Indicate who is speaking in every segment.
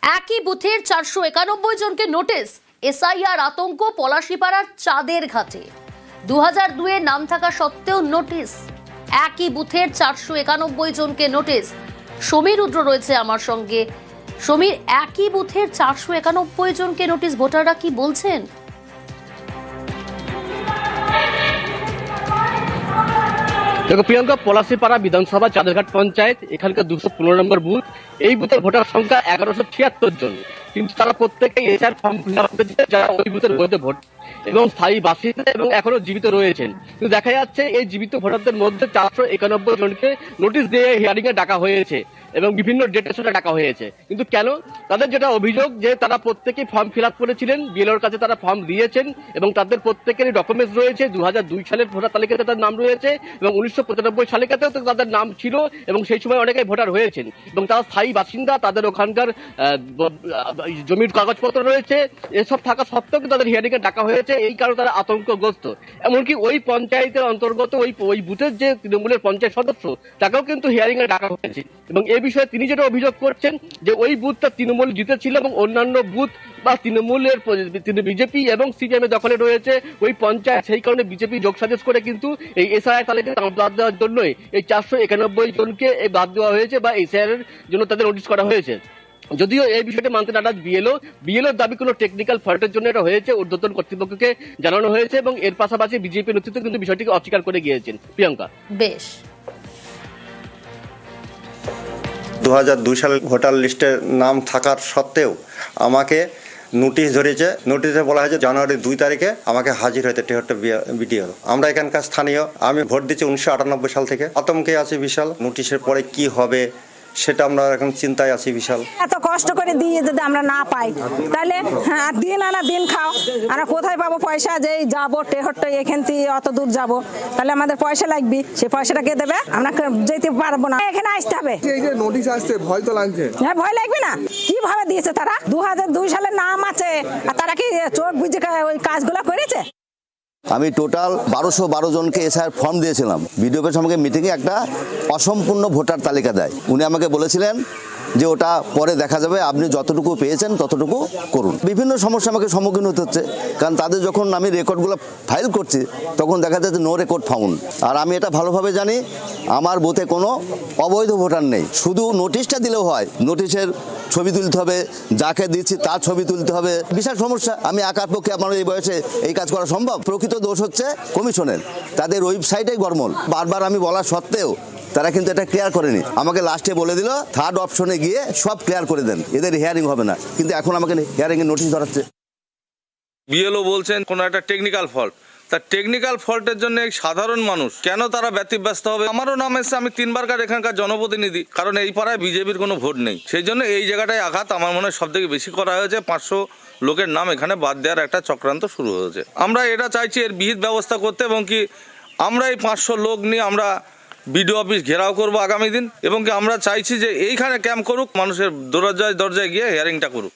Speaker 1: একই বুথের 491 জনকে নোটিশ। এসআইআর আতঙ্ক পলাশীপাড়ার চাঁদের ঘাটে। 2002 নাম থাকা সত্ত্বেও নোটিশ। একই বুথের 491 জনকে নোটিশ। সমীর রুদ্র রয়েছে আমার সঙ্গে। সমীর, একই বুথের 491 জনকে নোটিশ, ভোটাররা কি বলছেন?
Speaker 2: দেখো প্রিয়াঙ্কা, পলাশীপাড়া বিধানসভা চাঁদেরঘাট পঞ্চায়েত, এখানকার 215 নম্বর বুথ। এই বুথের ভোটার সংখ্যা 1176 জন, কিন্তু তারা প্রত্যেকেই এসআর ফর্ম ফিল আপ করেছে, যারা ওই বুথের বৈধ ভোট এবং স্থায়ী বাসিন্দা এবং এখনো জীবিত রয়েছেন। কিন্তু দেখা যাচ্ছে এই জীবিত ভোটারদের মধ্যে 491 জনকে নোটিশ দিয়ে হিয়ারিং এ ডাকা হয়েছে এবং বিভিন্ন ডেটের সাথে ডাকা হয়েছে। কিন্তু কেন? তাদের যেটা অভিযোগ যে তারা প্রত্যেকেই ফর্ম ফিল আপ করেছিলেন, বিএলওর কাছে তারা ফর্ম দিয়েছেন এবং তাদের প্রত্যেকেরই ডকুমেন্টস রয়েছে। 2002 সালের ভোটার তালিকাতে তার নাম রয়েছে এবং 1995 সালিকাতেও তাদের নাম ছিল এবং সেই সময় অনেকেই ভোটার হয়েছেন এবং তারা স্থায়ী বাসিন্দা, তাদের ওখানকার জমির কাগজপত্র রয়েছে। এসব থাকা সত্ত্বেও কিন্তু তাদের হিয়ারিং এ ডাকা হয়েছে। এই কারণে তারা আতঙ্কগ্রস্ত। এমনকি ওই পঞ্চায়েতের অন্তর্গত ওই বুথের যে তৃণমূলের পঞ্চায়েত সদস্য, তাকেও কিন্তু হিয়ারিং এ ডাকা হয়েছে এবং এই বিষয়ে তিনি যেটা অভিযোগ করছেন যে ওই বুথটা তৃণমূল জিতেছিল এবং অন্যান্য বুথ বা তৃণমূলের বিজেপি এবং সিপিএম এর দখলে রয়েছে ওই পঞ্চায়েত। সেই কারণে বিজেপি যোগসাজশ করে কিন্তু এই এসআইআর তালিকায় বাদ দেওয়ার জন্যই এই 491 জনকে বাদ দেওয়া হয়েছে বা এসআইআর এর জন্য তাদের নোটিশ করা হয়েছে। যদিও এই বিষয়টি মানতে নারাজ বিএলওর দাবি কোনো টেকনিক্যাল ফল্টের জন্য এটা হয়েছে, ঊর্ধ্বতন কর্তৃপক্ষকে জানানো হয়েছে এবং এর পাশাপাশি বিজেপি নেতৃত্ব কিন্তু বিষয়টিকে অস্বীকার করে গিয়েছেন। প্রিয়াঙ্কা,
Speaker 1: বেশ।
Speaker 3: 2002 সালের ভোটার লিস্টে নাম থাকার সত্ত্বেও আমাকে নোটিশ ধরেছে। নোটিশে বলা হয়েছে জানুয়ারি 2 তারিখে আমাকে হাজির হতে টেহট্ট বিডিও। আমরা এখানকার স্থানীয়, আমি ভোট দিচ্ছি 1998 সাল থেকে। আতঙ্কে আছি বিশাল। নোটিশের পরে কি হবে সেটা আমরা এখন চিন্তায় আছি বিশাল।
Speaker 4: এত কষ্ট করে দিয়ে যদি আমরা না পাই তাহলে দিন আনা দিন খাও, আমরা কোথায় পাবো পয়সা? যে যাবো টেহট্ট, এখান থেকে অত দূর যাবো, তাহলে আমাদের পয়সা লাগবে। সেই পয়সাটা কে দেবে? আমরা যেতে পারবো না, এখানে আসতে হবে।
Speaker 5: এই যে নোটিশ আসছে, ভয় তো লাগছে।
Speaker 4: হ্যাঁ, ভয় লাগবে না? কিভাবে দিয়েছে তারা? 2002 সালের নাম আছে আর তারা কি চোখ বুঝে ওই কাজগুলো করেছে?
Speaker 6: আমি টোটাল 1212 জনকে এসআইআর ফর্ম দিয়েছিলাম। বিডিও অফিস আমাকে মিটিংয়ে একটা অসম্পূর্ণ ভোটার তালিকা দেয়। উনি আমাকে বলেছিলেন যে ওটা পরে দেখা যাবে, আপনি যতটুকু পেয়েছেন ততটুকু করুন। বিভিন্ন সমস্যা আমাকে সম্মুখীন হতে হচ্ছে, কারণ তাদের যখন আমি রেকর্ডগুলো ফাইল করছি তখন দেখা যাচ্ছে নো রেকর্ড ফাউন্ড। আর আমি এটা ভালোভাবে জানি, আমার বুথে কোনো অবৈধ ভোটার নেই। শুধু নোটিশটা দিলেও হয়, নোটিশের ছবি তুলতে হবে, যাকে দিচ্ছি তার ছবি তুলতে হবে। বিশাল সমস্যা। আমি একার পক্ষে আমার এই বয়সে এই কাজ করা সম্ভব? প্রকৃত দোষ হচ্ছে কমিশনের, তাদের ওয়েবসাইটে গড়মল। বারবার আমি বলা সত্ত্বেও তারা কিন্তু এটা ক্লিয়ার করেনি। আমাকে লাস্টে বলে দিল থার্ড অপশনে গিয়ে সব ক্লিয়ার করে দেন, এদের হিয়ারিং হবে না। কিন্তু এখন আমাকে হিয়ারিং এর নোটিশ ধরাচ্ছে।
Speaker 7: বিএলও বলছেন কোনো একটা টেকনিক্যাল ফল্ট। তা টেকনিক্যাল ফল্টের জন্য সাধারণ মানুষ কেন তারা ব্যতিব্যস্ত হবে? আমারও নাম এসছে, আমি 3 বারকার এখানকার জনপ্রতিনিধি, কারণ এই পাড়ায় বিজেপির কোনো ভোট নেই। সেই জন্য এই জায়গাটায় আঘাত আমার মনে হয় সব থেকে বেশি করা হয়েছে। 500 লোকের নাম এখানে বাদ দেওয়ার একটা চক্রান্ত শুরু হয়েছে। আমরা এটা চাইছি এর বিহিত ব্যবস্থা করতে এবং কি আমরা এই 500 লোক নিয়ে আমরা বিডিও অফিস ঘেরাও করবো আগামী দিন এবং কি আমরা চাইছি যে এইখানে ক্যাম্প করুক, মানুষের দরজায় গিয়ে হিয়ারিংটা করুক।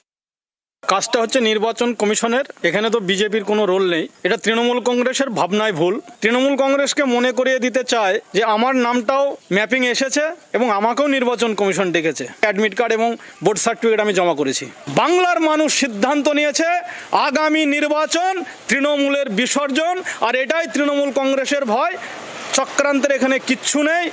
Speaker 8: কাজটা হচ্ছে নির্বাচন কমিশনের, এখানে তো বিজেপির কোনো রোল নেই। এটা তৃণমূল কংগ্রেসের ভাবনায় ভুল। তৃণমূল কংগ্রেসকে মনে করিয়ে দিতে চায় যে আমার নামটাও ম্যাপিং এসেছে এবং আমাকেও নির্বাচন কমিশন ডেকেছে। অ্যাডমিট কার্ড এবং ভোট সার্টিফিকেট আমি জমা করেছি। বাংলার মানুষ সিদ্ধান্ত নিয়েছে আগামী নির্বাচন তৃণমূলের বিসর্জন, আর এটাই তৃণমূল কংগ্রেসের ভয়। চক্রান্তের এখানে কিচ্ছু নেই।